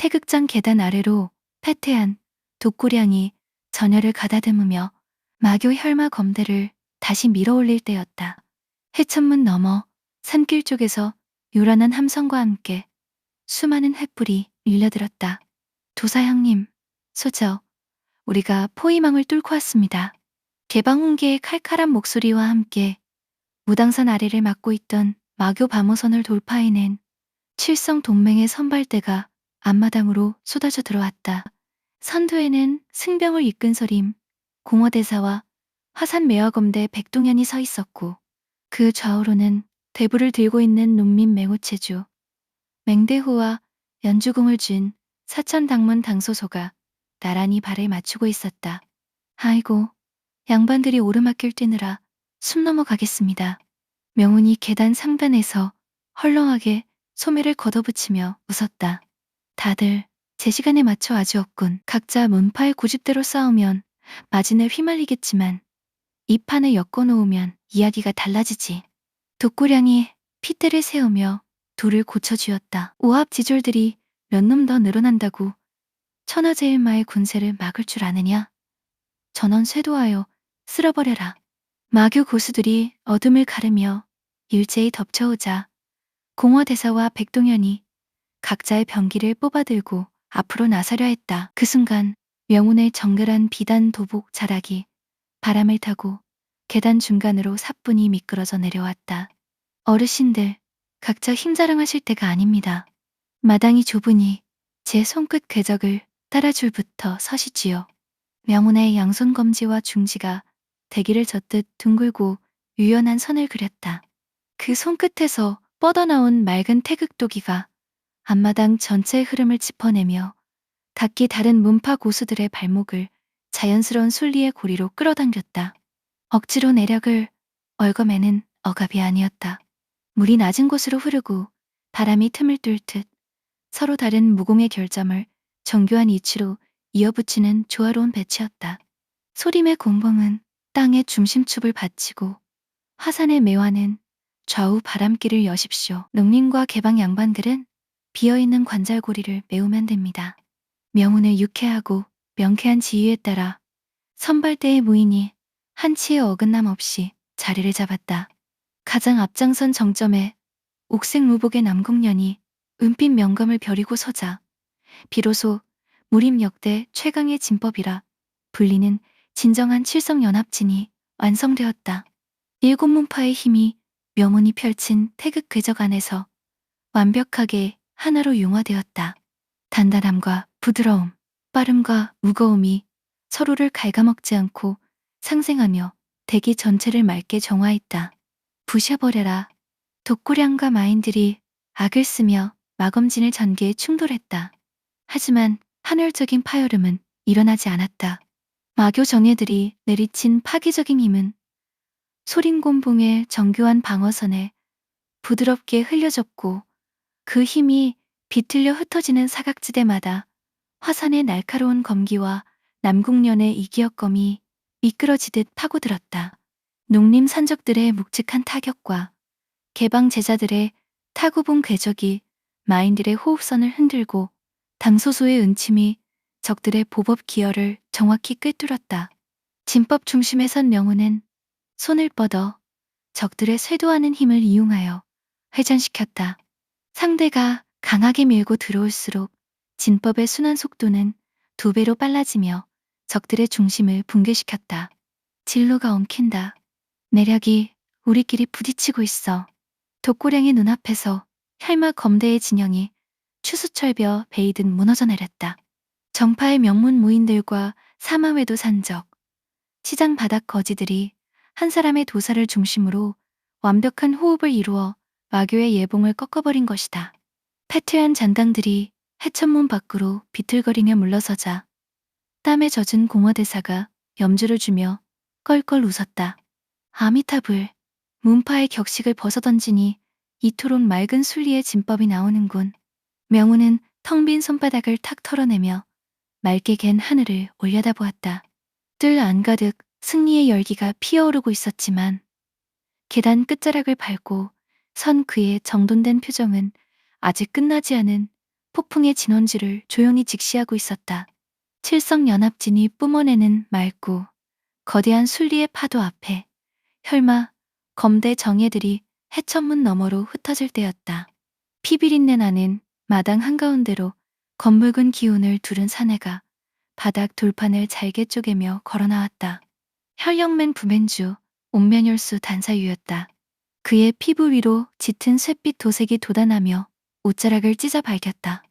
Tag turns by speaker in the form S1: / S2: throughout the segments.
S1: 태극장 계단 아래로 패퇴한 독고량이 전열을 가다듬으며 마교 혈마 검대를 다시 밀어올릴 때였다. 해천문 너머 산길 쪽에서 요란한 함성과 함께 수많은 횃불이 밀려들었다. 도사형님, 소저, 우리가 포위망을 뚫고 왔습니다. 개방훈계의 칼칼한 목소리와 함께 무당산 아래를 막고 있던 마교 밤호선을 돌파해낸 칠성 동맹의 선발대가 앞마당으로 쏟아져 들어왔다. 선두에는 승병을 이끈 서림, 공허대사와 화산 매화검대 백동현이 서 있었고 그 좌우로는 대부를 들고 있는 농민 맹호체주, 맹대호와 연주공을 쥔 사천당문 당소소가 나란히 발을 맞추고 있었다. 아이고, 양반들이 오르막길 뛰느라 숨 넘어가겠습니다. 명운이 계단 상단에서 헐렁하게 소매를 걷어붙이며 웃었다. 다들 제 시간에 맞춰 아주 없군. 각자 문파의 고집대로 싸우면 마진에 휘말리겠지만 이 판을 엮어놓으면 이야기가 달라지지. 독고량이 핏대를 세우며 돌을 고쳐주었다. 오합지졸들이 몇 놈 더 늘어난다고 천하제일마의 군세를 막을 줄 아느냐? 전원 쇄도하여 쓸어버려라. 마교 고수들이 어둠을 가르며 일제히 덮쳐오자 공허대사와 백동현이 각자의 병기를 뽑아들고 앞으로 나서려 했다. 그 순간 명운의 정결한 비단 도복 자락이 바람을 타고 계단 중간으로 사뿐히 미끄러져 내려왔다. 어르신들, 각자 힘자랑하실 때가 아닙니다. 마당이 좁으니 제 손끝 궤적을 따라 줄부터 서시지요. 명운의 양손 검지와 중지가 대기를 젓듯 둥글고 유연한 선을 그렸다. 그 손끝에서 뻗어나온 맑은 태극도기가 앞마당 전체의 흐름을 짚어내며 각기 다른 문파 고수들의 발목을 자연스러운 순리의 고리로 끌어당겼다. 억지로 내력을 얽어매는 억압이 아니었다. 물이 낮은 곳으로 흐르고 바람이 틈을 뚫 듯 서로 다른 무공의 결점을 정교한 이치로 이어붙이는 조화로운 배치였다. 소림의 곤봉은 땅의 중심축을 받치고 화산의 매화는 좌우 바람길을 여십시오. 농민과 개방 양반들은 비어있는 관절고리를 메우면 됩니다. 명운의 유쾌하고 명쾌한 지휘에 따라 선발대의 무인이 한치의 어긋남 없이 자리를 잡았다. 가장 앞장선 정점에 옥색 무복의 남궁년이 은빛 명검을 벼리고 서자 비로소 무림 역대 최강의 진법이라 불리는 진정한 칠성연합진이 완성되었다. 일곱 문파의 힘이 명운이 펼친 태극 궤적 안에서 완벽하게 하나로 융화되었다. 단단함과 부드러움, 빠름과 무거움이 서로를 갉아먹지 않고 상생하며 대기 전체를 맑게 정화했다. 부셔버려라. 독고량과 마인들이 악을 쓰며 마검진을 전개해 충돌했다. 하지만 한혈적인 파열음은 일어나지 않았다. 마교 정예들이 내리친 파괴적인 힘은 소림곤봉의 정교한 방어선에 부드럽게 흘려졌고 그 힘이 비틀려 흩어지는 사각지대마다 화산의 날카로운 검기와 남궁년의 이기역검이 미끄러지듯 파고들었다. 농림 산적들의 묵직한 타격과 개방 제자들의 타구봉 궤적이 마인들의 호흡선을 흔들고 당소소의 은침이 적들의 보법 기여를 정확히 꿰뚫었다. 진법 중심에 선 명운은 손을 뻗어 적들의 쇄도하는 힘을 이용하여 회전시켰다. 상대가 강하게 밀고 들어올수록 진법의 순환 속도는 2배로 빨라지며 적들의 중심을 붕괴시켰다. 진로가 엉킨다. 내력이 우리끼리 부딪히고 있어. 독고량의 눈앞에서 혈마 검대의 진영이 추수철벼 베이듯 무너져 내렸다. 정파의 명문 무인들과 사마외도 산적, 시장 바닥 거지들이 한 사람의 도사를 중심으로 완벽한 호흡을 이루어 마교의 예봉을 꺾어버린 것이다. 패퇴한 잔당들이 해천문 밖으로 비틀거리며 물러서자 땀에 젖은 공허대사가 염주를 주며 껄껄 웃었다. 아미타불, 문파의 격식을 벗어던지니 이토록 맑은 순리의 진법이 나오는군. 명운은 텅 빈 손바닥을 탁 털어내며 맑게 갠 하늘을 올려다보았다. 뜰 안가득 승리의 열기가 피어오르고 있었지만 계단 끝자락을 밟고 선 그의 정돈된 표정은 아직 끝나지 않은 폭풍의 진원지를 조용히 직시하고 있었다. 칠성연합진이 뿜어내는 맑고 거대한 순리의 파도 앞에 혈마, 검대 정예들이 해천문 너머로 흩어질 때였다. 피비린내 나는 마당 한가운데로 검붉은 기운을 두른 사내가 바닥 돌판을 잘게 쪼개며 걸어나왔다. 혈령맨 부맨주, 옥면열수 단사유였다. 그의 피부 위로 짙은 쇳빛 도색이 돋아나며 옷자락을 찢어 밝혔다.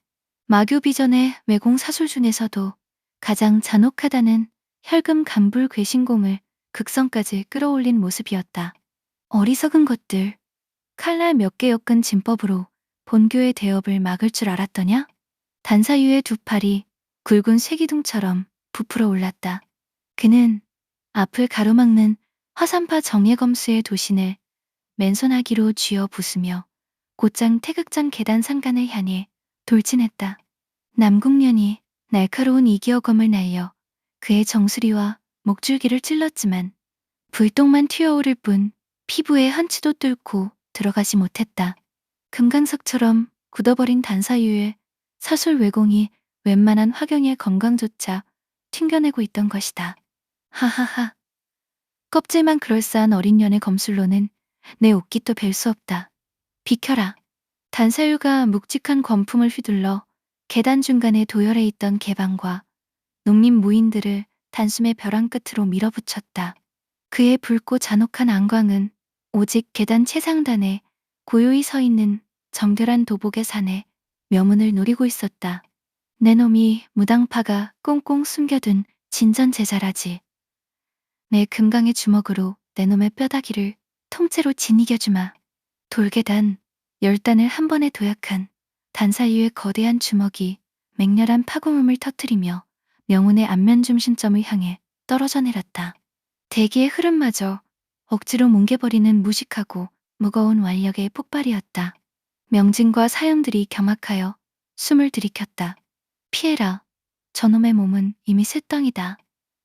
S1: 마교비전의 외공 사술 중에서도 가장 잔혹하다는 혈금 간불 괴신공을 극성까지 끌어올린 모습이었다. 어리석은 것들, 칼날 몇 개 엮은 진법으로 본교의 대업을 막을 줄 알았더냐? 단사유의 두 팔이 굵은 쇠기둥처럼 부풀어 올랐다. 그는 앞을 가로막는 화산파 정예검수의 도신을 맨손아귀로 쥐어 부수며 곧장 태극장 계단 상간을 향해 돌진했다. 남궁년이 날카로운 이기어검을 날려 그의 정수리와 목줄기를 찔렀지만 불똥만 튀어오를 뿐 피부에 한 치도 뚫고 들어가지 못했다. 금강석처럼 굳어버린 단사유의 사술 외공이 웬만한 화경의 건강조차 튕겨내고 있던 것이다. 하하하. 껍질만 그럴싸한 어린 년의 검술로는 내 옷깃도 뵐 수 없다. 비켜라. 단사유가 묵직한 권품을 휘둘러 계단 중간에 도열해 있던 개방과 농민 무인들을 단숨에 벼랑 끝으로 밀어붙였다. 그의 붉고 잔혹한 안광은 오직 계단 최상단에 고요히 서 있는 정결한 도복의 산에 명운을 노리고 있었다. 내 놈이 무당파가 꽁꽁 숨겨둔 진전 제자라지. 내 금강의 주먹으로 내 놈의 뼈다귀를 통째로 지니겨주마. 돌계단, 10단을 한 번에 도약한 단사유의 거대한 주먹이 맹렬한 파고음을 터뜨리며 명운의 안면 중심점을 향해 떨어져 내렸다. 대기의 흐름마저 억지로 뭉개버리는 무식하고 무거운 완력의 폭발이었다. 명진과 사형들이 경악하여 숨을 들이켰다. 피해라. 저놈의 몸은 이미 쇳덩이다.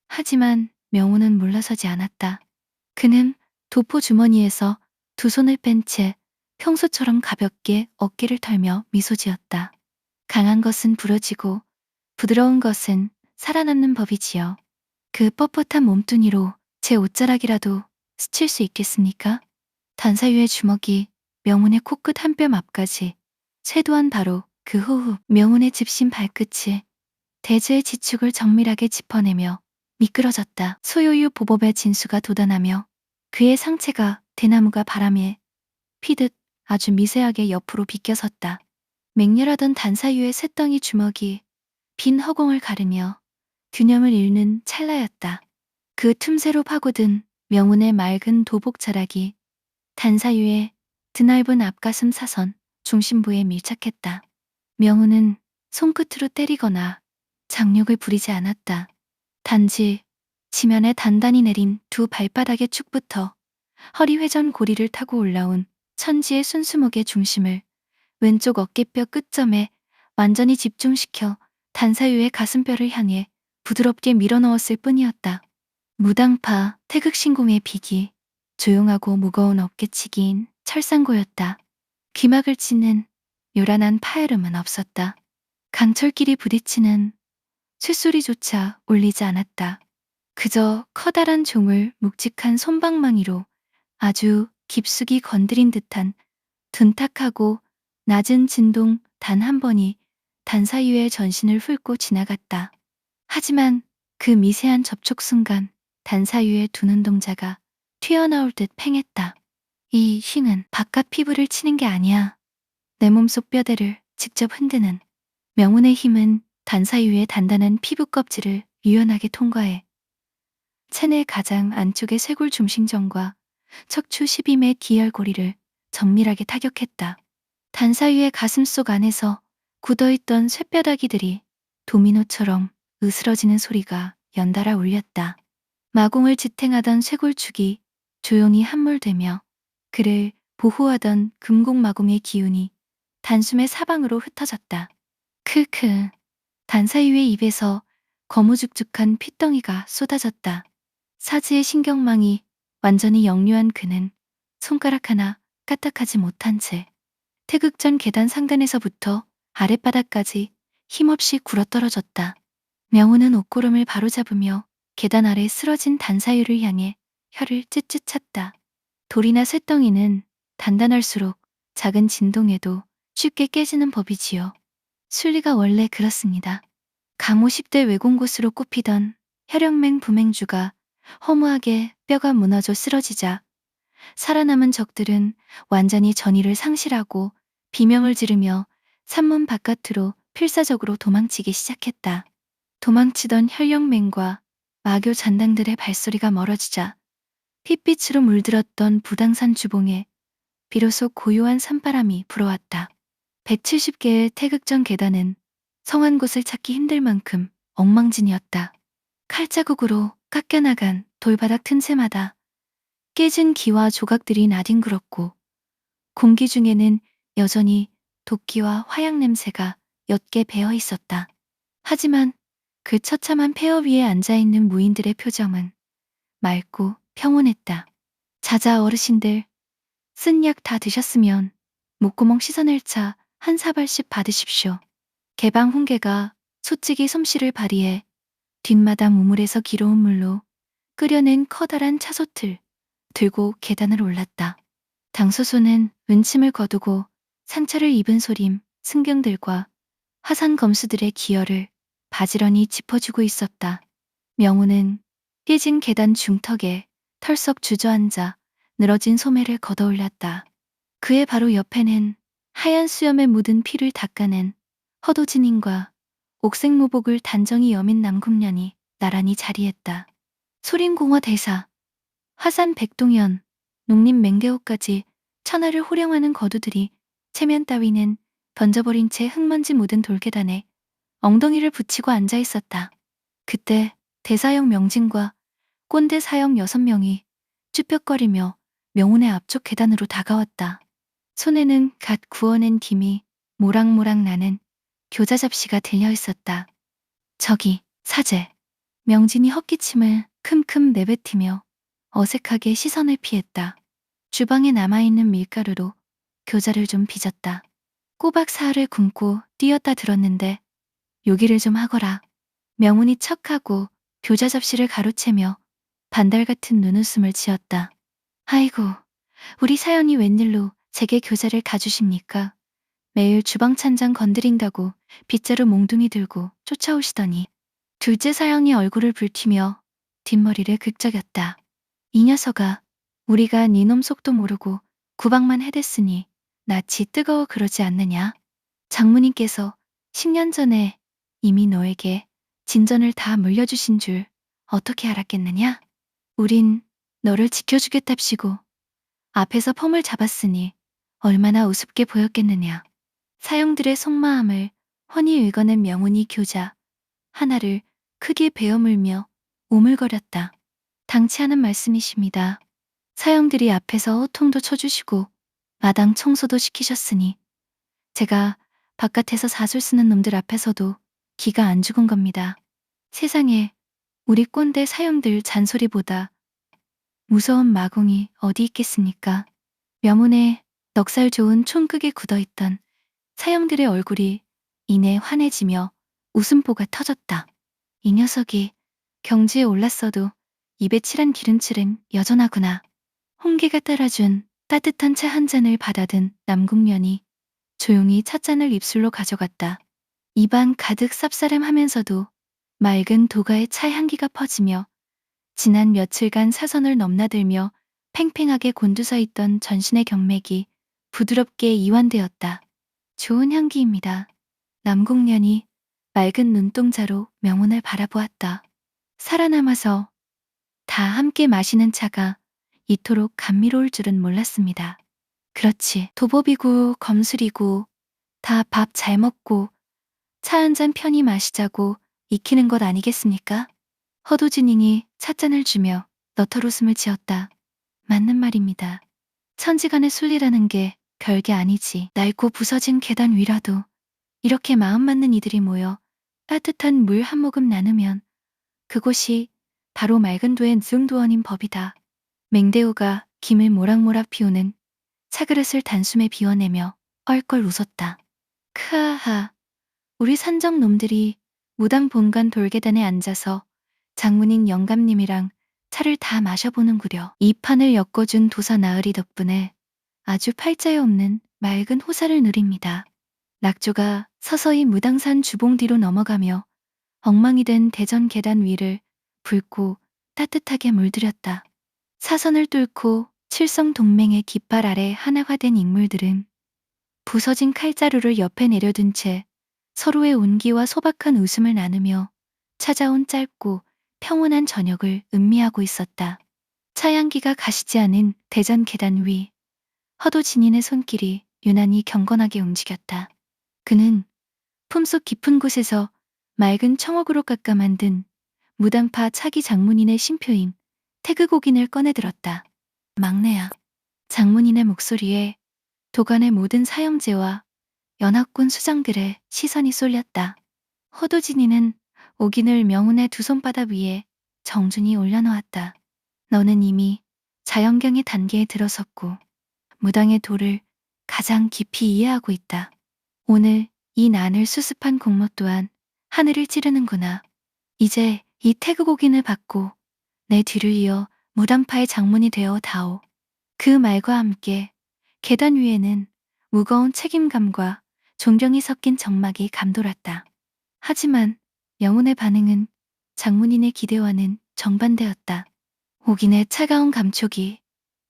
S1: 하지만 명운은 물러서지 않았다. 그는 도포 주머니에서 두 손을 뺀 채 평소처럼 가볍게 어깨를 털며 미소 지었다. 강한 것은 부러지고 부드러운 것은 살아남는 법이지요. 그 뻣뻣한 몸뚱이로 제 옷자락이라도 스칠 수 있겠습니까? 단사유의 주먹이 명운의 코끝 한 뼘 앞까지 쇄도한 바로 그 호흡, 명운의 집신 발끝이 대지의 지축을 정밀하게 짚어내며 미끄러졌다. 소요유 보법의 진수가 돋아나며 그의 상체가 대나무가 바람에 피듯 아주 미세하게 옆으로 비껴섰다. 맹렬하던 단사유의 쇳덩이 주먹이 빈 허공을 가르며 균형을 잃는 찰나였다. 그 틈새로 파고든 명운의 맑은 도복 자락이 단사유의 드넓은 앞가슴 사선 중심부에 밀착했다. 명운은 손끝으로 때리거나 장욕을 부리지 않았다. 단지 지면에 단단히 내린 두 발바닥의 축부터 허리 회전 고리를 타고 올라온 천지의 순수목의 중심을 왼쪽 어깨뼈 끝점에 완전히 집중시켜 단사유의 가슴뼈를 향해 부드럽게 밀어넣었을 뿐이었다. 무당파 태극신공의 비기, 조용하고 무거운 어깨치기인 철상고였다. 귀막을 찢는 요란한 파열음은 없었다. 강철끼리 부딪히는 쇳소리조차 울리지 않았다. 그저 커다란 종을 묵직한 손방망이로 아주 깊숙이 건드린 듯한 둔탁하고 낮은 진동 단 한 번이 단사유의 전신을 훑고 지나갔다. 하지만 그 미세한 접촉 순간 단사유의 두 눈동자가 튀어나올 듯 팽했다. 이 흰은 바깥 피부를 치는 게 아니야. 내 몸속 뼈대를 직접 흔드는. 명운의 힘은 단사유의 단단한 피부 껍질을 유연하게 통과해 체내 가장 안쪽의 쇄골 중심점과 척추 12매 기혈고리를 정밀하게 타격했다. 단사유의 가슴속 안에서 굳어있던 쇳뼈다귀들이 도미노처럼 으스러지는 소리가 연달아 울렸다. 마공을 지탱하던 쇄골축이 조용히 함몰되며 그를 보호하던 금공마공의 기운이 단숨에 사방으로 흩어졌다. 크크. 단사유의 입에서 거무죽죽한 핏덩이가 쏟아졌다. 사지의 신경망이 완전히 역류한 그는 손가락 하나 까딱하지 못한 채 태극전 계단 상단에서부터 아랫바닥까지 힘없이 굴어떨어졌다. 명호는 옷고름을 바로잡으며 계단 아래 쓰러진 단사유를 향해 혀를 찢찢 찼다. 돌이나 쇳덩이는 단단할수록 작은 진동에도 쉽게 깨지는 법이지요. 순리가 원래 그렇습니다. 강호 10대 외공고수로 꼽히던 혈영맹 부맹주가 허무하게 뼈가 무너져 쓰러지자 살아남은 적들은 완전히 전의를 상실하고 비명을 지르며 산문 바깥으로 필사적으로 도망치기 시작했다. 도망치던 혈영맹과 마교 잔당들의 발소리가 멀어지자 핏빛으로 물들었던 부당산 주봉에 비로소 고요한 산바람이 불어왔다. 170개의 태극전 계단은 성한 곳을 찾기 힘들 만큼 엉망진이었다. 칼자국으로 깎여나간 돌바닥 틈새마다 깨진 기와 조각들이 나뒹굴었고 공기 중에는 여전히 도끼와 화약 냄새가 옅게 배어 있었다. 하지만 그 처참한 폐허 위에 앉아있는 무인들의 표정은 맑고 평온했다. 자자 어르신들, 쓴 약 다 드셨으면 목구멍 씻어낼 차 한 사발씩 받으십시오. 개방 훈계가 솔직히 솜씨를 발휘해 뒷마당 우물에서 기러운 물로 끓여낸 커다란 차솥을 들고 계단을 올랐다. 당소소는 은침을 거두고 상처를 입은 소림, 승경들과 화산 검수들의 기여를 바지런히 짚어주고 있었다. 명우는 깨진 계단 중턱에 털썩 주저앉아 늘어진 소매를 걷어올렸다. 그의 바로 옆에는 하얀 수염에 묻은 피를 닦아낸 허도진인과 옥색무복을 단정히 여민 남궁년이 나란히 자리했다. 소림공화 대사, 화산 백동현, 농림 맹대호까지 천하를 호령하는 거두들이 체면 따위는 던져버린 채 흙먼지 묻은 돌계단에 엉덩이를 붙이고 앉아 있었다. 그때 대사형 명진과 꼰대 사형 6명이 쭈뼛거리며 명운의 앞쪽 계단으로 다가왔다. 손에는 갓 구워낸 김이 모락모락 나는 교자 잡시가 들려 있었다. 저기, 사제. 명진이 헛기침을 큼큼 내뱉으며 어색하게 시선을 피했다. 주방에 남아있는 밀가루로 교자를 좀 빚었다. 꼬박 사흘을 굶고 뛰었다 들었는데 요기를 좀 하거라. 명운이 척하고 교자 잡시를 가로채며 반달 같은 눈웃음을 지었다. 아이고, 우리 사연이 웬일로 제게 교자를 가주십니까? 매일 주방 찬장 건드린다고 빗자루 몽둥이 들고 쫓아오시더니 둘째 사형이 얼굴을 붉히며 뒷머리를 긁적였다. 이 녀석아, 우리가 니놈 속도 모르고 구박만 해댔으니 낯이 뜨거워 그러지 않느냐? 장모님께서 10년 전에 이미 너에게 진전을 다 물려주신 줄 어떻게 알았겠느냐? 우린 너를 지켜주겠답시고 앞에서 펌을 잡았으니 얼마나 우습게 보였겠느냐. 사형들의 속마음을 훤히 읽어낸 명운이 교자 하나를 크게 베어물며 오물거렸다. 당치 않은 말씀이십니다. 사형들이 앞에서 호통도 쳐주시고 마당 청소도 시키셨으니 제가 바깥에서 사술 쓰는 놈들 앞에서도 기가 안 죽은 겁니다. 세상에 우리 꼰대 사형들 잔소리보다 무서운 마공이 어디 있겠습니까? 명운에 넉살 좋은 촌극에 굳어있던 사형들의 얼굴이 이내 환해지며 웃음보가 터졌다. 이 녀석이 경지에 올랐어도 입에 칠한 기름칠은 여전하구나. 홍기가 따라준 따뜻한 차 한 잔을 받아든 남궁년이 조용히 찻잔을 입술로 가져갔다. 입안 가득 쌉싸름하면서도 맑은 도가의 차 향기가 퍼지며 지난 며칠간 사선을 넘나들며 팽팽하게 곤두서 있던 전신의 경맥이 부드럽게 이완되었다. 좋은 향기입니다. 남궁년이 맑은 눈동자로 명운을 바라보았다. 살아남아서 다 함께 마시는 차가 이토록 감미로울 줄은 몰랐습니다. 그렇지, 도법이고 검술이고 다 밥 잘 먹고 차 한 잔 편히 마시자고 익히는 것 아니겠습니까? 허도진잉이 찻잔을 주며 너털 웃음을 지었다. 맞는 말입니다. 천지간의 순리라는 게 별게 아니지. 낡고 부서진 계단 위라도 이렇게 마음 맞는 이들이 모여 따뜻한 물 한 모금 나누면 그곳이 바로 맑은 도의 능도원인 법이다. 맹대호가 김을 모락모락 피우는 차그릇을 단숨에 비워내며 껄껄 웃었다. 크하하. 우리 산적 놈들이 무당 본관 돌계단에 앉아서 장문인 영감님이랑 차를 다 마셔보는구려. 이 판을 엮어준 도사 나으리 덕분에 아주 팔자에 없는 맑은 호사를 누립니다. 낙조가 서서히 무당산 주봉 뒤로 넘어가며 엉망이 된 대전 계단 위를 붉고 따뜻하게 물들였다. 사선을 뚫고 칠성 동맹의 깃발 아래 하나가 된 인물들은 부서진 칼자루를 옆에 내려둔 채 서로의 온기와 소박한 웃음을 나누며 찾아온 짧고 평온한 저녁을 음미하고 있었다. 차양기가 가시지 않은 대전 계단 위, 허도진인의 손길이 유난히 경건하게 움직였다. 그는 품속 깊은 곳에서 맑은 청옥으로 깎아 만든 무당파 차기 장문인의 신표인 태그곡인을 꺼내들었다. 막내야. 장문인의 목소리에 도관의 모든 사형제와 연합군 수장들의 시선이 쏠렸다. 허도진이는 옥인을 명운의 두 손바닥 위에 정중히 올려놓았다. 너는 이미 자연경의 단계에 들어섰고 무당의 도를 가장 깊이 이해하고 있다. 오늘 이 난을 수습한 공모 또한 하늘을 찌르는구나. 이제 이 태극옥인을 받고 내 뒤를 이어 무당파의 장문이 되어 다오. 그 말과 함께 계단 위에는 무거운 책임감과 존경이 섞인 정막이 감돌았다. 하지만 명운의 반응은 장문인의 기대와는 정반대였다. 옥인의 차가운 감촉이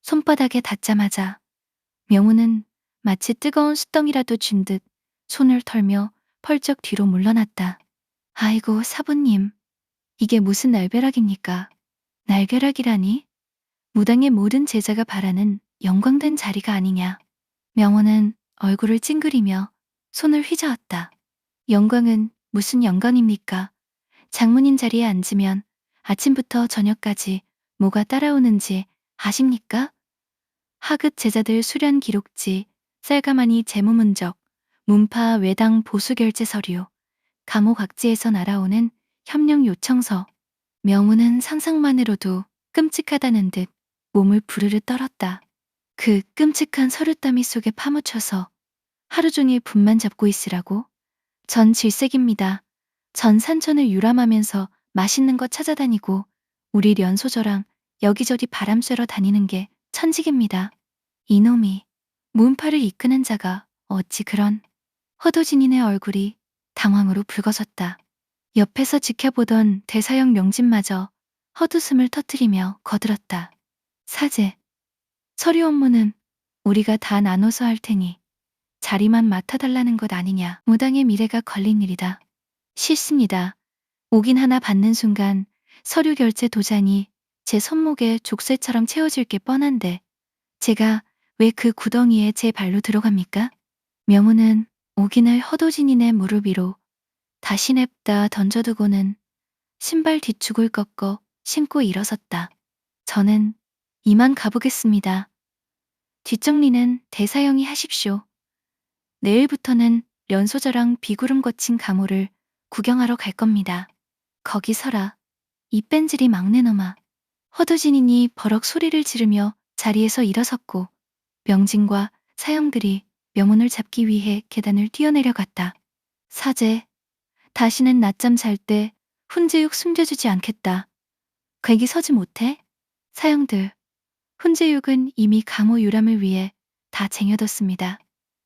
S1: 손바닥에 닿자마자 명운은 마치 뜨거운 숯덩이라도 쥔 듯 손을 털며 펄쩍 뒤로 물러났다. 아이고 사부님, 이게 무슨 날벼락입니까? 날벼락이라니? 무당의 모든 제자가 바라는 영광된 자리가 아니냐. 명호는 얼굴을 찡그리며 손을 휘저었다. 영광은 무슨 영광입니까? 장문인 자리에 앉으면 아침부터 저녁까지 뭐가 따라오는지 아십니까? 하급 제자들 수련 기록지, 쌀가마니 재무문적, 문파 외당 보수결제 서류, 감옥 각지에서 날아오는 협력 요청서. 명우는 상상만으로도 끔찍하다는 듯 몸을 부르르 떨었다. 그 끔찍한 서류더미 속에 파묻혀서 하루 종일 분만 잡고 있으라고? 전 질색입니다. 전 산천을 유람하면서 맛있는 거 찾아다니고 우리 련소저랑 여기저기 바람 쐬러 다니는 게 천직입니다. 이놈이 문파를 이끄는 자가 어찌 그런. 허도진인의 얼굴이 당황으로 붉어졌다. 옆에서 지켜보던 대사형 명진마저 헛웃음을 터뜨리며 거들었다. 사제, 서류 업무는 우리가 다 나눠서 할 테니 자리만 맡아달라는 것 아니냐. 무당의 미래가 걸린 일이다. 싫습니다. 옥인 하나 받는 순간 서류 결제 도장이 제 손목에 족쇄처럼 채워질 게 뻔한데 제가 왜 그 구덩이에 제 발로 들어갑니까? 명우는 옥인을 허도진인의 무릎 위로 다시 냅다 던져두고는 신발 뒷축을 꺾어 신고 일어섰다. 저는 이만 가보겠습니다. 뒷정리는 대사형이 하십시오. 내일부터는 련소저랑 비구름 거친 감호를 구경하러 갈 겁니다. 거기 서라. 이 뺀질이 막내놈아. 허도진인이 버럭 소리를 지르며 자리에서 일어섰고 명진과 사형들이 명운을 잡기 위해 계단을 뛰어내려갔다. 사제, 다시는 낮잠 잘 때 훈제육 숨겨주지 않겠다. 괜히 서지 못해? 사형들, 훈제육은 이미 감호 유람을 위해 다 쟁여뒀습니다.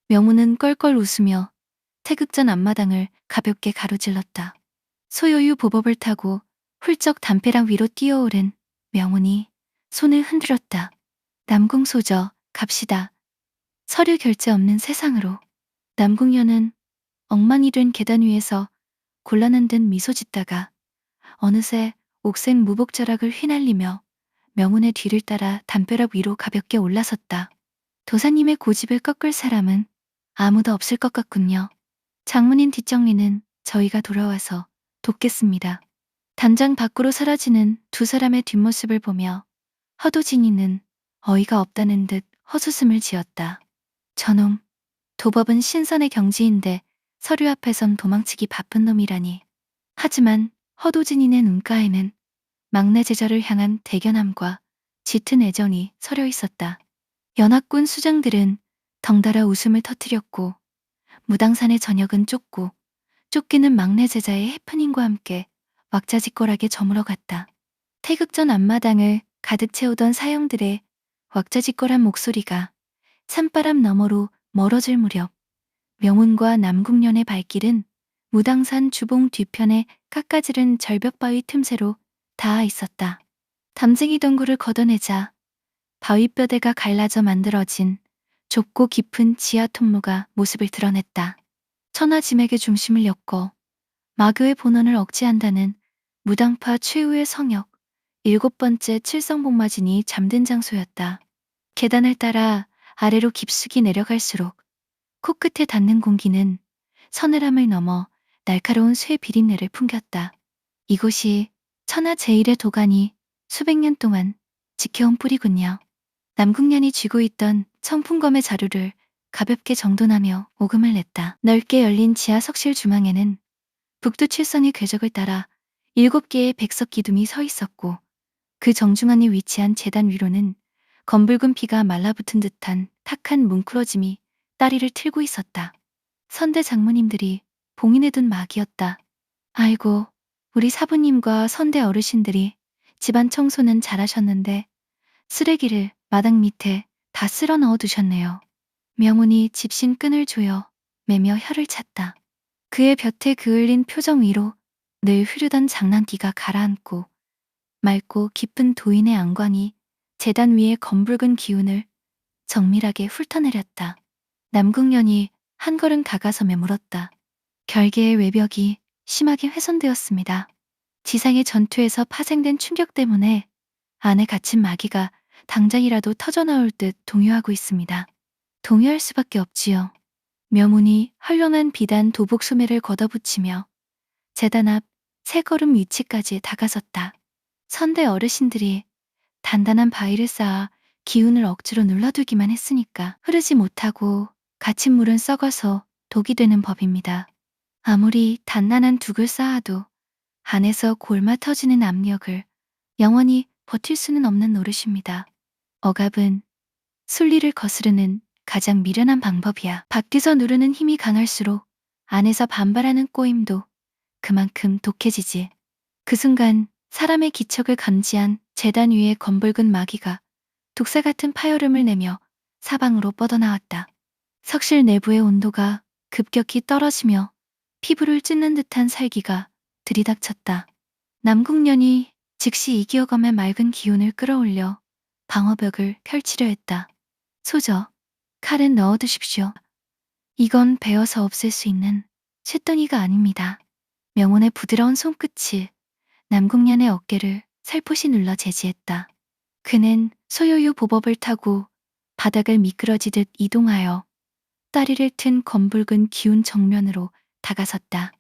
S1: 명우는 껄껄 웃으며 태극전 앞마당을 가볍게 가로질렀다. 소요유 보법을 타고 훌쩍 담벼락 위로 뛰어오른 명운이 손을 흔들었다. 남궁소저, 갑시다. 서류 결제 없는 세상으로. 남궁녀는 엉망이 된 계단 위에서 곤란한 듯 미소 짓다가 어느새 옥색 무복자락을 휘날리며 명운의 뒤를 따라 담벼락 위로 가볍게 올라섰다. 도사님의 고집을 꺾을 사람은 아무도 없을 것 같군요. 장문인 뒷정리는 저희가 돌아와서 돕겠습니다. 단장 밖으로 사라지는 두 사람의 뒷모습을 보며 허도진이는 어이가 없다는 듯 헛웃음을 지었다. 저놈, 도법은 신선의 경지인데 서류 앞에선 도망치기 바쁜 놈이라니. 하지만 허도진이의 눈가에는 막내 제자를 향한 대견함과 짙은 애정이 서려 있었다. 연합군 수장들은 덩달아 웃음을 터뜨렸고 무당산의 저녁은 쫓고 쫓기는 막내 제자의 해프닝과 함께 왁자지껄하게 저물어갔다. 태극 전 앞마당을 가득 채우던 사형들의 왁자지껄한 목소리가 찬바람 너머로 멀어질 무렵 명운과 남궁년의 발길은 무당산 주봉 뒤편에 깎아지른 절벽바위 틈새로 닿아 있었다. 담쟁이 덩굴을 걷어내자 바위뼈대가 갈라져 만들어진 좁고 깊은 지하 통로가 모습을 드러냈다. 천하짐에게 중심을 엮어 마교의 본원을 억제한다는 무당파 최후의 성역 7번째 칠성복마진이 잠든 장소였다. 계단을 따라 아래로 깊숙이 내려갈수록 코끝에 닿는 공기는 서늘함을 넘어 날카로운 쇠 비린내를 풍겼다. 이곳이 천하 제일의 도가니 수백 년 동안 지켜온 뿌리군요. 남궁년이 쥐고 있던 청풍검의 자루를 가볍게 정돈하며 오금을 냈다. 넓게 열린 지하 석실 중앙에는 북두칠성의 궤적을 따라 7개의 백석 기둥이 서 있었고 그 정중앙에 위치한 제단 위로는 검붉은 피가 말라붙은 듯한 탁한 뭉클어짐이 다리를 틀고 있었다. 선대 장모님들이 봉인해둔 막이었다. 아이고, 우리 사부님과 선대 어르신들이 집안 청소는 잘하셨는데 쓰레기를 마당 밑에 다 쓸어 넣어 두셨네요. 명운이 집신 끈을 조여 매며 혀를 찼다. 그의 볕에 그을린 표정 위로 늘 흐르던 장난기가 가라앉고 맑고 깊은 도인의 안광이 재단 위의 검붉은 기운을 정밀하게 훑어내렸다. 남궁년이 한 걸음 다가서며 물었다. 결계의 외벽이 심하게 훼손되었습니다. 지상의 전투에서 파생된 충격 때문에 안에 갇힌 마귀가 당장이라도 터져나올 듯 동요하고 있습니다. 동요할 수밖에 없지요. 명운이 헐렁한 비단 도복 소매를 걷어붙이며 재단 앞 세 걸음 위치까지 다가섰다. 선대 어르신들이 단단한 바위를 쌓아 기운을 억지로 눌러두기만 했으니까 흐르지 못하고 갇힌 물은 썩어서 독이 되는 법입니다. 아무리 단단한 둑을 쌓아도 안에서 골마 터지는 압력을 영원히 버틸 수는 없는 노릇입니다. 억압은 순리를 거스르는 가장 미련한 방법이야. 밖에서 누르는 힘이 강할수록 안에서 반발하는 꼬임도 그만큼 독해지지. 그 순간 사람의 기척을 감지한 재단 위의 검붉은 마귀가 독사 같은 파열음을 내며 사방으로 뻗어나왔다. 석실 내부의 온도가 급격히 떨어지며 피부를 찢는 듯한 살기가 들이닥쳤다. 남궁년이 즉시 이기어감의 맑은 기운을 끌어올려 방어벽을 펼치려 했다. 소저, 칼은 넣어두십시오. 이건 베어서 없앨 수 있는 쇳덩이가 아닙니다. 명운의 부드러운 손끝이 남궁년의 어깨를 살포시 눌러 제지했다. 그는 소요유 보법을 타고 바닥을 미끄러지듯 이동하여 다리를 튼 검붉은 기운 정면으로 다가섰다.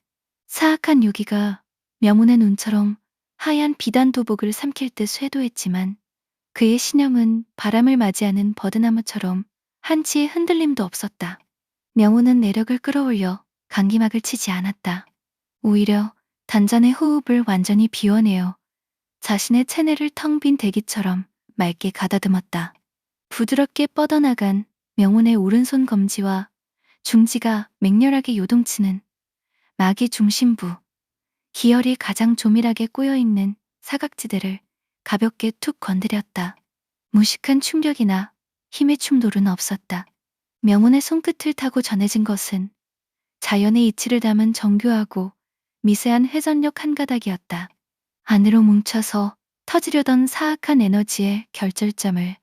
S1: 사악한 요기가 명운의 눈처럼 하얀 비단 도복을 삼킬 듯 쇄도했지만 그의 신형은 바람을 맞이하는 버드나무처럼 한치의 흔들림도 없었다. 명운은 내력을 끌어올려 감기막을 치지 않았다. 오히려 단전의 호흡을 완전히 비워내어 자신의 체내를 텅 빈 대기처럼 맑게 가다듬었다. 부드럽게 뻗어나간 명운의 오른손 검지와 중지가 맹렬하게 요동치는 마기 중심부, 기혈이 가장 조밀하게 꼬여있는 사각지대를 가볍게 툭 건드렸다. 무식한 충격이나 힘의 충돌은 없었다. 명운의 손끝을 타고 전해진 것은 자연의 이치를 담은 정교하고 미세한 회전력 한 가닥이었다. 안으로 뭉쳐서 터지려던 사악한 에너지의 결절점을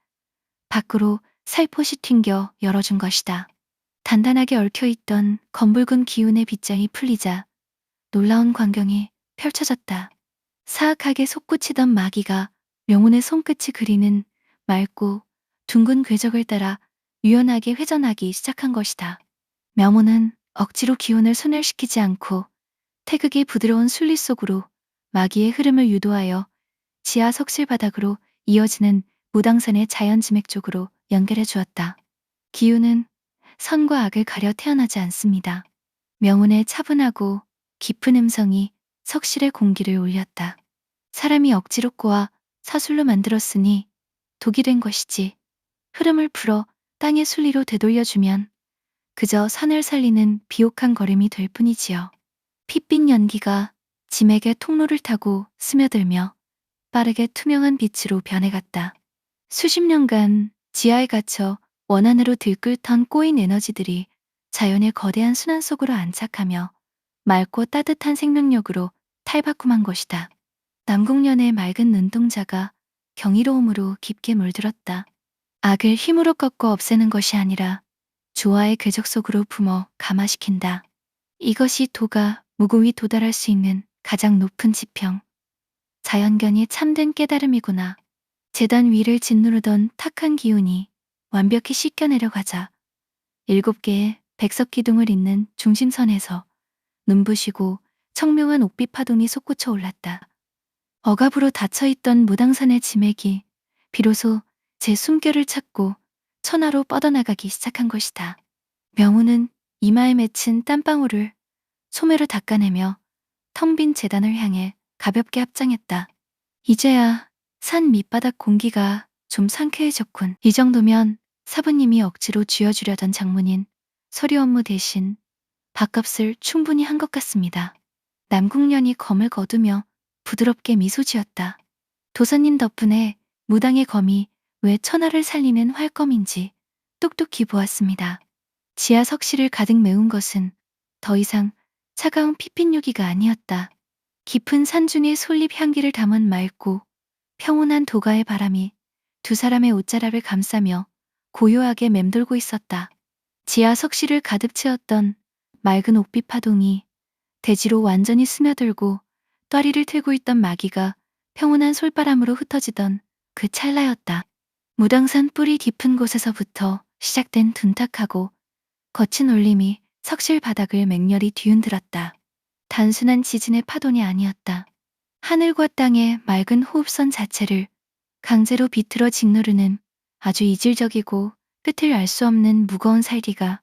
S1: 밖으로 살포시 튕겨 열어준 것이다. 단단하게 얽혀있던 검붉은 기운의 빗장이 풀리자 놀라운 광경이 펼쳐졌다. 사악하게 솟구치던 마귀가 명운의 손끝이 그리는 맑고 둥근 궤적을 따라 유연하게 회전하기 시작한 것이다. 명운은 억지로 기운을 소멸시키지 않고 태극의 부드러운 순리 속으로 마귀의 흐름을 유도하여 지하 석실 바닥으로 이어지는 무당산의 자연지맥 쪽으로 연결해 주었다. 기운은 선과 악을 가려 태어나지 않습니다. 명운의 차분하고 깊은 음성이 석실의 공기를 울렸다. 사람이 억지로 꼬아 사술로 만들었으니 독이 된 것이지 흐름을 풀어 땅의 순리로 되돌려주면 그저 산을 살리는 비옥한 걸음이 될 뿐이지요. 핏빛 연기가 짐에게 통로를 타고 스며들며 빠르게 투명한 빛으로 변해갔다. 수십 년간 지하에 갇혀 원안으로 들끓던 꼬인 에너지들이 자연의 거대한 순환 속으로 안착하며 맑고 따뜻한 생명력으로 탈바꿈한 것이다. 남궁년의 맑은 눈동자가 경이로움으로 깊게 물들었다. 악을 힘으로 꺾어 없애는 것이 아니라 조화의 궤적 속으로 품어 감화시킨다. 이것이 도가 무고히 도달할 수 있는 가장 높은 지평, 자연견이 참된 깨달음이구나. 재단 위를 짓누르던 탁한 기운이 완벽히 씻겨 내려가자 7개의 백석 기둥을 잇는 중심선에서 눈부시고 청명한 옥빛 파동이 솟구쳐 올랐다. 억압으로 닫혀있던 무당산의 지맥이 비로소 제 숨결을 찾고 천하로 뻗어나가기 시작한 것이다. 명우는 이마에 맺힌 땀방울을 소매로 닦아내며 텅 빈 재단을 향해 가볍게 합장했다. 이제야 산 밑바닥 공기가 좀 상쾌해졌군. 이 정도면 사부님이 억지로 쥐어주려던 장문인 서류 업무 대신 밥값을 충분히 한 것 같습니다. 남궁년이 검을 거두며 부드럽게 미소 지었다. 도사님 덕분에 무당의 검이 왜 천하를 살리는 활검인지 똑똑히 보았습니다. 지하 석실을 가득 메운 것은 더 이상 차가운 피핀요기가 아니었다. 깊은 산중의 솔잎 향기를 담은 맑고 평온한 도가의 바람이 두 사람의 옷자락을 감싸며 고요하게 맴돌고 있었다. 지하 석실을 가득 채웠던 맑은 옥빛 파동이 대지로 완전히 스며들고 떠리를 틀고 있던 마귀가 평온한 솔바람으로 흩어지던 그 찰나였다. 무당산 뿌리 깊은 곳에서부터 시작된 둔탁하고 거친 울림이 석실 바닥을 맹렬히 뒤흔들었다. 단순한 지진의 파동이 아니었다. 하늘과 땅의 맑은 호흡선 자체를 강제로 비틀어 짓누르는 아주 이질적이고 끝을 알 수 없는 무거운 살기가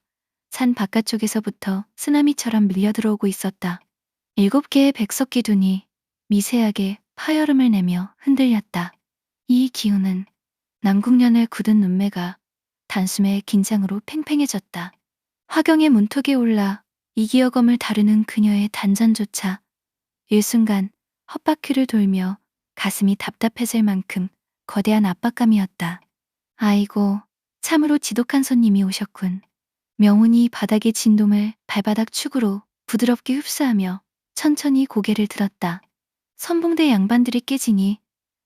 S1: 산 바깥쪽에서부터 쓰나미처럼 밀려들어오고 있었다. 7개의 백석 기둥이 미세하게 파열음을 내며 흔들렸다. 이 기운은 남궁년의 굳은 눈매가 단숨에 긴장으로 팽팽해졌다. 화경의 문턱에 올라 이기어검을 다루는 그녀의 단전조차 일순간 헛바퀴를 돌며 가슴이 답답해질 만큼 거대한 압박감이었다. 아이고, 참으로 지독한 손님이 오셨군. 명운이 바닥의 진동을 발바닥 축으로 부드럽게 흡수하며 천천히 고개를 들었다. 선봉대 양반들이 깨지니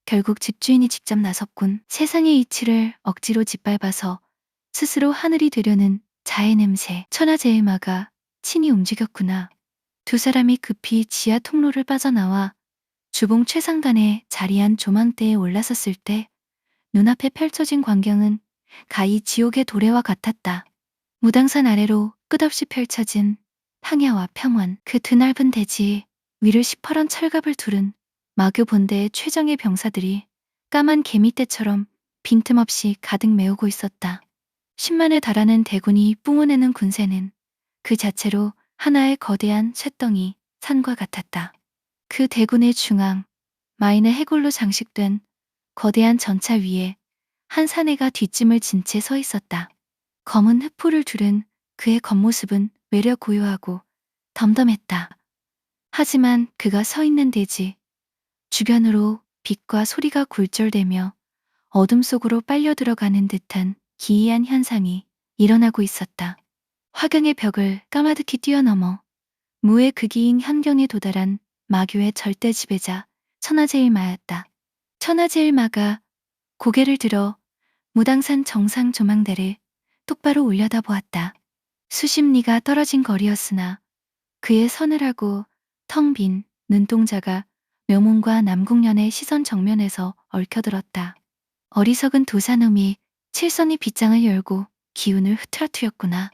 S1: 결국 집주인이 직접 나섰군. 세상의 이치를 억지로 짓밟아서 스스로 하늘이 되려는 자의 냄새. 천하제일마가 친히 움직였구나. 두 사람이 급히 지하 통로를 빠져나와 주봉 최상단에 자리한 조망대에 올라섰을 때 눈앞에 펼쳐진 광경은 가히 지옥의 도래와 같았다. 무당산 아래로 끝없이 펼쳐진 황야와 평원, 그 드넓은 대지 위를 시퍼런 철갑을 두른 마교 본대의 최정예 병사들이 까만 개미떼처럼 빈틈없이 가득 메우고 있었다. 10만에 달하는 대군이 뿜어내는 군세는 그 자체로 하나의 거대한 쇳덩이 산과 같았다. 그 대군의 중앙, 마인의 해골로 장식된 거대한 전차 위에 한 사내가 뒷짐을 진 채 서 있었다. 검은 흑포를 두른 그의 겉모습은 외려 고요하고 덤덤했다. 하지만 그가 서 있는 대지 주변으로 빛과 소리가 굴절되며 어둠 속으로 빨려 들어가는 듯한 기이한 현상이 일어나고 있었다. 화경의 벽을 까마득히 뛰어넘어 무의 극이인 현경에 도달한 마교의 절대 지배자 천하제일마였다. 천하제일마가 고개를 들어 무당산 정상 조망대를 똑바로 올려다보았다. 수십 리가 떨어진 거리였으나 그의 서늘하고 텅 빈 눈동자가 묘문과 남궁년의 시선 정면에서 얽혀들었다. 어리석은 도사놈이 칠선의 빗장을 열고 기운을 흐트러뜨렸구나.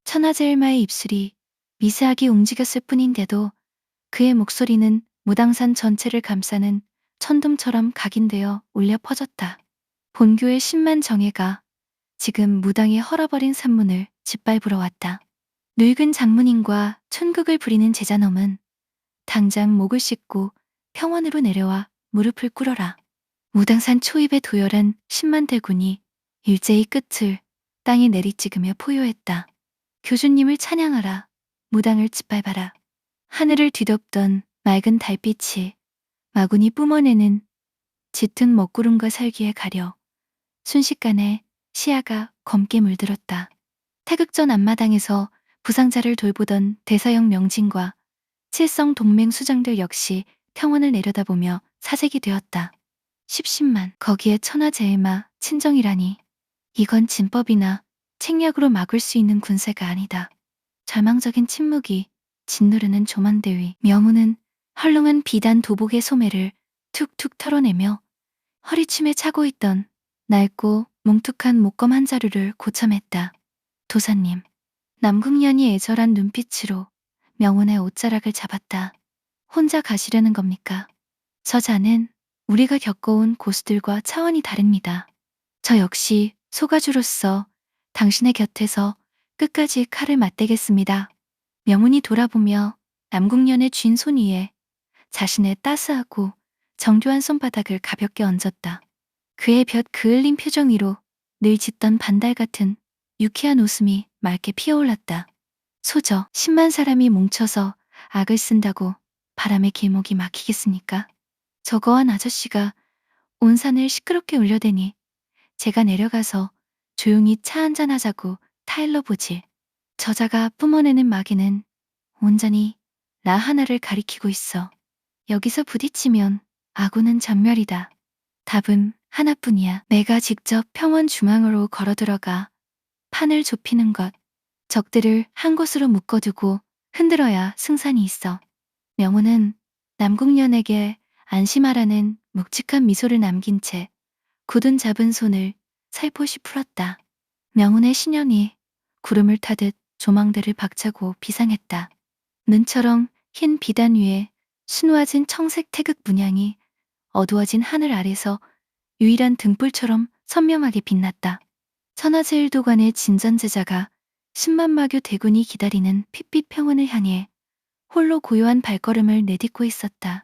S1: 천하제일마의 입술이 미세하게 움직였을 뿐인데도 그의 목소리는 무당산 전체를 감싸는 천둥처럼 각인되어 울려 퍼졌다. 본교의 10만 정예가 지금 무당이 헐어버린 산문을 짓밟으러 왔다. 늙은 장문인과 촌극을 부리는 제자놈은 당장 목을 씻고 평원으로 내려와 무릎을 꿇어라. 무당산 초입의 도열한 10만 대군이 일제히 끝을 땅에 내리찍으며 포효했다. 교주님을 찬양하라. 무당을 짓밟아라. 하늘을 뒤덮던 맑은 달빛이 마구니 뿜어내는 짙은 먹구름과 살기에 가려 순식간에 시야가 검게 물들었다. 태극전 앞마당에서 부상자를 돌보던 대서영 명진과 칠성 동맹 수장들 역시 평원을 내려다보며 사색이 되었다. 십십만, 거기에 천하제일마 친정이라니. 이건 진법이나 책략으로 막을 수 있는 군세가 아니다. 절망적인 침묵이 짓누르는 조망대 위 명우는 헐렁한 비단 도복의 소매를 툭툭 털어내며 허리춤에 차고 있던 낡고 뭉툭한 목검 한 자루를 고쳐맸다. 도사님. 남궁년이 애절한 눈빛으로 명운의 옷자락을 잡았다. 혼자 가시려는 겁니까? 저 자는 우리가 겪어온 고수들과 차원이 다릅니다. 저 역시 소가주로서 당신의 곁에서 끝까지 칼을 맞대겠습니다. 명운이 돌아보며 남궁년의 쥔 손 위에 자신의 따스하고 정교한 손바닥을 가볍게 얹었다. 그의 볕 그을린 표정 위로 늘 짓던 반달 같은 유쾌한 웃음이 맑게 피어올랐다. 소저, 10만 사람이 뭉쳐서 악을 쓴다고 바람의 길목이 막히겠습니까? 저거한 아저씨가 온 산을 시끄럽게 울려대니 제가 내려가서 조용히 차 한잔 하자고 타일러 보지. 저자가 뿜어내는 마귀는 온전히 나 하나를 가리키고 있어. 여기서 부딪히면 아구는 전멸이다. 답은 하나뿐이야. 내가 직접 평원 중앙으로 걸어들어가 판을 좁히는 것. 적들을 한 곳으로 묶어두고 흔들어야 승산이 있어. 명호는 남궁년에게 안심하라는 묵직한 미소를 남긴 채 굳은 잡은 손을 살포시 풀었다. 명운의 신형이 구름을 타듯 조망대를 박차고 비상했다. 눈처럼 흰 비단 위에 수놓아진 청색 태극 문양이 어두워진 하늘 아래서 유일한 등불처럼 선명하게 빛났다. 천하제일도관의 진전제자가 10만마교 대군이 기다리는 핏빛 평원을 향해 홀로 고요한 발걸음을 내딛고 있었다.